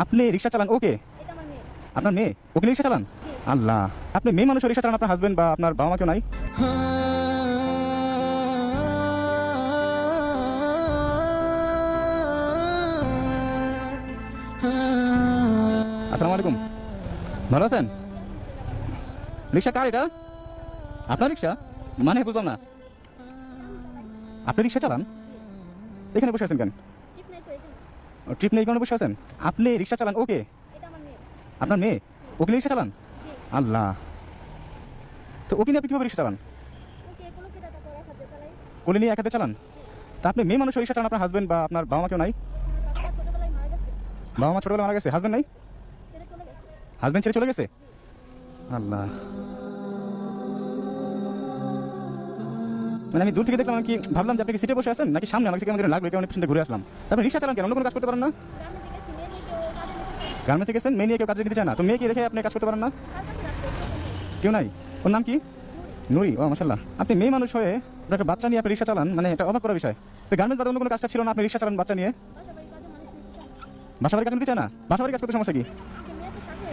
আপনি রিক্সা চালান ওকে? এটা আমার মেয়ে। আপনার মেয়ে ওকে রিক্সা চালান? জি। আল্লাহ, আপনি মেয়ে মানুষ রিক্সা চালান, আপনার হাজবেন্ড বা আপনার বাবা মা কেউ নাই? আসসালামু আলাইকুম, ভালো আছেন? রিক্সা কার এটা? আপনার রিক্সা? মানে বুঝলাম না। আপনি রিক্সা চালান? এখানে বসে আছেন কেন? টিপ নাই তো এইজন্য। ট্রিপ নেই কারণে বসে আছেন? আপনি রিক্সা চালান ওকে? এটা আমার মেয়ে। আপনার মেয়ে ওকে রিক্সা চালান? জি। আল্লাহ, তো ওকে নিয়ে আপনি কীভাবে রিক্সা চালান? ওকে কোনো কি টাকা করে হাতে চালাই। কোলে নিয়ে এক হাতে চালান? তা আপনি মেয়ে মানুষ রিক্সা চালান, আপনার হাজবেন্ড বা আপনার বাবা মা কেউ নাই? বাবা ছোটবেলায় মারা গেছে। বাবা মা ছোটবেলা মারা গেছে, হাজবেন্ড নাই? ছেড়ে চলে গেছে। হাজবেন্ড ছেড়ে চলে গেছে? আল্লাহ, মানে আমি দূর থেকে দেখলাম, আমি কি ভাবলাম যে আপনি কি সিটে বসে আছেন নাকি সামনে, আমাকে কেমন যেন লাগলো, কেমন পিছনে ঘুরে আসলাম। তারপরে রিক্সা চালান কেন? অন্য কোনো কাজ করতে পারেন না? গ্রামে থেকে ছিনিয়ে নিয়ে কেউ কাজে নিতে চায়। গার্মেন্টসে গেছেন, মেয়ে নিয়ে কেউ কাজে দিতে চায় না, তো মেয়েকে রেখে আপনি কাজ করতে পারেন না? কার কাছে রাখতে হবে? কেউ নাই? ওর নাম কি? নুরি। ও মাশাল্লাহ, আপনি মেয়ে মানুষ হয়ে আপনার একটা বাচ্চা নিয়ে আপনি রিক্সা চালান, মানে এটা অবাক করার বিষয়। তো গার্মেন্টস বাদে অন্য কোনো কাজটা ছিল না, আপনি রিক্সা চালান বাচ্চা নিয়ে? বাসা বাড়ি কাজে মানুষ নিতে চায় না। বাসা বাড়ি কাজ নিতে চায় না? বাসা বাড়ি কাজ করতে সমস্যা কি? যে মেয়ে তো সাথে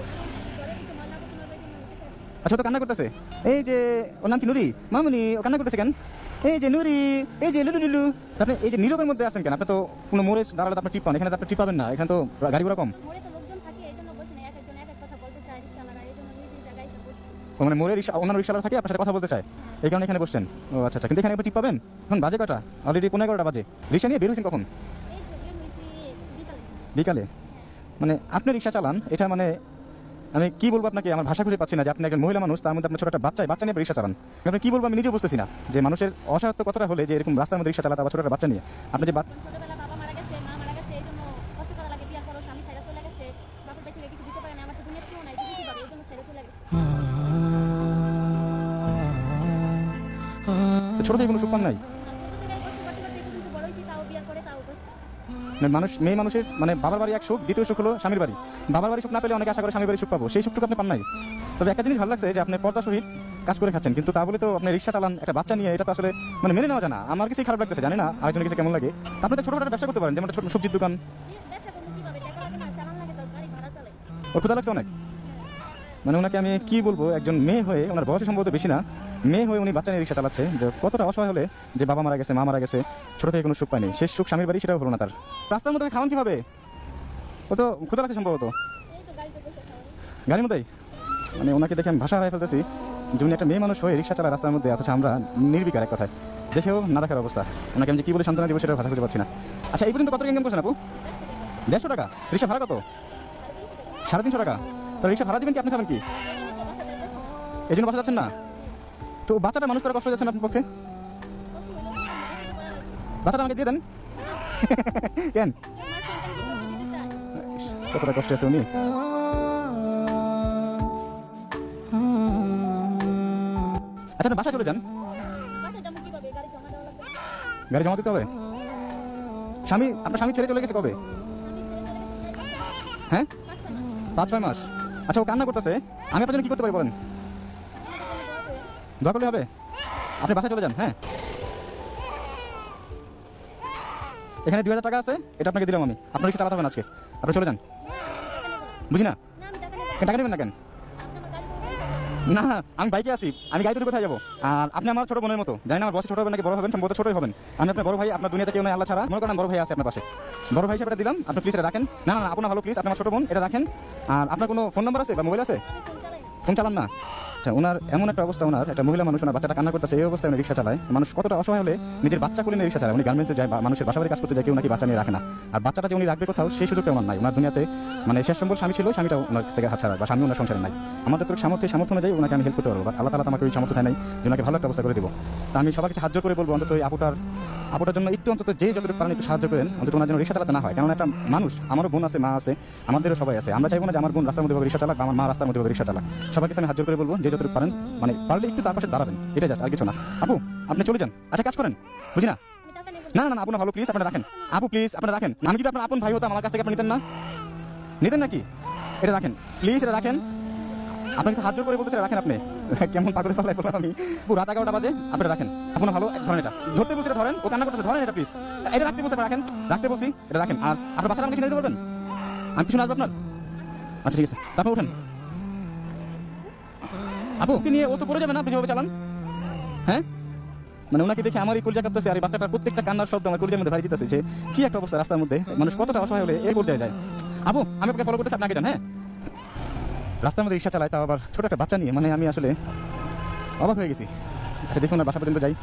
ঘরে কিছু ময়লা আবর্জনা রয়েছে না, নিতে চায় না। আচ্ছা, ও তো কান্না করতেছে। এই যে ওর নাম কি? নুরি। মামুনি, ও কান্না করতেছে কেন? এই যে নুরি, এই যে লুলু লুলু। আপনি এই যে নীরবের মধ্যে আছেন কেন? আপনি তো কোনো মোড়ে দাঁড়ালে তো আপনি টিপ পান, এখানে তো আপনি টিপ পাবেন না, এখানে তো গাড়ি ঘোড়া কম। মোড়ে তো লোকজন থাকে, এই জন্য বসে না, এক একজন এক এক কথা বলতে চায়, রিক্সাওয়ালারা, এই জন্য নিজ নিজ জায়গায় এসে বসে। ও মানে মোড়ে রিক্সা, অন্যান্য রিক্সাওয়ালা থাকে, আপনার সাথে কথা বলতে চায়, এই কারণে এখানে বসছেন। ও আচ্ছা আচ্ছা, কিন্তু এখানে আপনি টিপ পাবেন? এখন বাজে কটা? অলরেডি 11:15 বাজে। রিক্সা নিয়ে বের হয়েছেন কখন? এই যে বের হয়েছি বিকালে। বিকালে? মানে আপনি রিক্সা চালান, এটা মানে আমি কি বলবো আপনাকে, আমার ভাষা খুঁজে পাচ্ছি না যে আপনি একজন মহিলা মানুষ, তার মধ্যে আপনার ছোট একটা বাচ্চা নিয়ে রিক্সা চালান। আপনি কি বলবো আমি নিজেও বুঝতেছি না যে মানুষের অসহায়ত্ব কতটা হলে যে এরকম রাস্তার মধ্যে রিক্সা চালাতে, আবার ছোট একটা বাচ্চা নিয়ে। আপনি যে ছোটবেলা বাবা মারা গেছে, মা মারা গেছে, এই জন্য কষ্ট করা লাগে, বিয়ার পরও স্বামী ছেড়ে চলে গেছে, বাপের দেখে কিছু দিতে পারে না, আমার তো দুনিয়ার কেউ নাই, দিদি কিভাবে, এই জন্য ছেড়ে চলে গেছে। ছোট থেকে কোনো সুখ পান নাই? আর ছোট থেকে কষ্ট করতে করতে কিন্তু বড় হয়েছি, তাও বিয়ার করে তাও করছে। মানে মানুষ, মেয়ে মানুষের মানে বাবার বাড়ি এক সুখ, দ্বিতীয় সুখ হলো স্বামীর বাড়ি। বাবার বাড়ি সুখ না পেলে অনেকে আশা করে স্বামীর বাড়ি সুখ পাবো, সেই সুখটুকু আপনি পান নাই। তবে একটা জিনিস ভালো লাগছে যে আপনি পর্দা সহিত কাজ করে খাচ্ছেন, কিন্তু তা বলে তো আপনি রিক্সা চালান একটা বাচ্চা নিয়ে, এটা তো আসলে মানে মেনে নেওয়া যায় না। আমার কিছুই খারাপ লাগতেছে, জানি না আরেকজনের কাছে কেমন লাগে। আপনি তো ছোটখাটো ব্যবসা করতে পারেন, যেমন একটা ছোট সবজির দোকান। ব্যবসা করবো কিভাবে, টাকা লাগে না, চালান লাগে, তো গাড়ি ভাড়া চালাই। ওর ক্ষুধা লাগছে অনেক। মানে ওনাকে আমি কি বলবো, একজন মেয়ে হয়ে, ওনার বয়স সম্ভবত বেশি না, মেয়ে হয়ে উনি বাচ্চা নিয়ে রিক্সা চালাচ্ছে, যে কতটা অসহায় হলে যে বাবা মারা গেছে, মা মারা গেছে, ছোট থেকে কোনো সুখ পায়নি, শেষ সুখ স্বামীর বাড়ি, সেটাও হলো না তার। রাস্তার মধ্যে খাওয়ান কিভাবে? ও তো ক্ষুধা লাগছে সম্ভবত। এই তো গাড়িতে বসে খাওয়াই। গাড়ির মধ্যেই? মানে ওনাকে দেখে আমি ভাষা হারাই ফেলতেছি যে উনি একটা মেয়ে মানুষ হয়ে রিক্সা চালায় রাস্তার মধ্যে, অথচ আমরা নির্বিকার এক কথায়, দেখেও না দেখার অবস্থা। ওনাকে আমি যে কী বলে সান্ত্বনা দিব সেটা ভাষা খুঁজে পাচ্ছি না। আচ্ছা, এই পর্যন্ত কত ইনকাম করছেন আপু? 150 টাকা? রিক্সা ভাড়া কত? 350 টাকা? তো রিক্সা ভাড়া দিবেন কি, আপনি খাবেন কি? এই জন্য বাসা যাচ্ছেন না? তো বাচ্চাটা মানুষ করা কষ্ট হয়ে যাচ্ছে না আপনার পক্ষে? বাচ্চাটা আমাকে দিয়ে দেন। কেন? কতটা কষ্ট আছে উনি। আচ্ছা, আপনি বাসায় চলে যান, বাসায় যাবো কিভাবে, গাড়ি জমা দেওয়া লাগবে। গাড়ি জমা দিতে হবে। আপনার স্বামী ছেড়ে চলে গেছে কবে? হ্যাঁ, 5-6 মাস। আচ্ছা, ও কান্না করতেছে, আমি আপনার জন্য কি করতে পারি বলেন? দোয়া করলে হবে? আপনি বাসায় চলে যান। হ্যাঁ, এখানে 2000 টাকা আছে, এটা আপনাকে দিলাম আমি, আপনার কিছু চালাতে হবে না আজকে, আপনি চলে যান। বুঝি না, না আমি টাকা নেবো। টাকা নেবেন না কেন? আপনি আমার গাড়ি করে না, আমি বাইকে আছি, আমি গাড়ি ধরে কোথায় যাবো? আর আপনি আমার ছোট বোনের মতো, জানি না আমার বয়সে ছোট হবেন নাকি বড় হবেন, সম্ভবত ছোটই হবেন। আমি আপনার বড় ভাই, আপনার দুনিয়াতে কেউ নাই আল্লাহ ছাড়া। মনে করেন বড় ভাই আছে আপনার পাশে, বড় ভাই হিসেবে এটা দিলাম, আপনি প্লিজ এটা রাখেন। না না না, আপনার ভালো, প্লিজ, আপনার ছোট বোন, এটা রাখেন। আর আপনার কোনো ফোন নাম্বার আছে বা মোবাইল আছে? ফোন চালাই না। ফোন চালান না? আচ্ছা, ওনার এমন একটা অবস্থা, ওনার একটা মহিলা মানুষ, ওনার বাচ্চাটা কান্না করতেছে, এই অবস্থায় উনি রিক্সা চালায়। মানুষ কতটা অসহায় হলে নিজের বাচ্চা কোলে নিয়ে রিক্সা চালায়। উনি গার্মেন্টসে যায় বা মানুষের বাসাবাড়ি কাজ করতে যায়, কেউ নাকি বাচ্চা নিয়ে রাখে না। আর বাচ্চাটা যে উনি রাখবে কোথাও, সেই সুযোগটা ওনার নাই। ওনার দুনিয়াতে মানে শেষ সম্বল স্বামী ছিল, স্বামীটা ওনার কাছ থেকে হাত ছাড়া, বা স্বামী ওনার সংসারে নাই। আমাদের তো সামর্থ্য অনুযায়ী ওনাকে আমি হেল্প করতে পারবো, বাট আল্লাহ তাআলা আমাকে ওই সামর্থ্য দেয় নাই যে ওনাকে ভালো একটা অবস্থা করে দেবো। তা আমি সবার কাছে হাত জোর করে বলবো, অন্তত এই আপুটার জন্য একটু, অন্তত যে যতটুকু পারেন একটু সাহায্য করেন, অন্তত ওনার জন্য রিক্সা চালাতে না হয়। কারণ একটা মানুষ, আমারও বোন আছে, মা আছে, আমাদেরও সবাই আছে। আমরা চাইবো না যে আমার বোন রাস্তার মধ্যে রিক্সা চালাক, বা আমার মা রাস্তার মধ্যে রিক্সা চালাক। সবাইকে আমি হাত জোর করে বলবো, যে যতটুকু পারেন, মানে পারলে একটু তার পাশে দাঁড়াবেন, এটাই জাস্ট, আর কিছু না। আপু, আপনি চলে যান। আচ্ছা, কাজ করেন, বুঝি না? আমি টাকা নেবো না না না, আপু না, ভালো, প্লিজ আপনি রাখেন। আপু প্লিজ আপনি রাখেন। আমি যদি আপনার আপন ভাই হতাম, আমার কাছ থেকে আপনি নিতেন না? নিতেন নাকি? এটা রাখেন প্লিজ, এটা রাখেন। আপনার কাছে হাত জোর করে বলতেছে, রাখেন। আপনি কেমন পাগলের পাল্লায় বললাম আমি। পুরো রাত 11টা বাজে, আপনি রাখেন। আপনার ভালো, ধরেন এটা, ধরতে বলছি, এটা ধরেন। ও কান্না করতেছে, ধরেন এটা প্লিজ। এটা রাখতে বলছে, রাখেন, রাখতে বলছি, এটা রাখেন। আর আপনার বাসাটা আমাকে চিনে দিতে পারবেন? আমি পিছনে আসবো আপনার? আচ্ছা ঠিক আছে, তারপর ওঠেন। আপু ওকে নিয়ে ও তো পড়ে যাবে না, আপনি যেভাবে চালান। হ্যাঁ মানে ওনাকে দেখে আমার এই কলজা কাঁপতেছে, আর এই বাচ্চাটার প্রত্যেকটা কান্নার শব্দ আমার কলজার মধ্যে ভারী দিতেছে। সে কি একটা অবস্থা রাস্তার মধ্যে, মানুষ কতটা অসহায় হলে এই পর্যায়ে যায়। আপু আমি আপনাকে ফলো করতেছি, আপনি আগে যান। হ্যাঁ রাস্তার মধ্যে রিক্সা চালায়, তাও আবার ছোট একটা বাচ্চা নিয়ে, মানে আমি আসলে অবাক হয়ে গেছি। আচ্ছা দেখুন না বাসা পর্যন্ত যাই।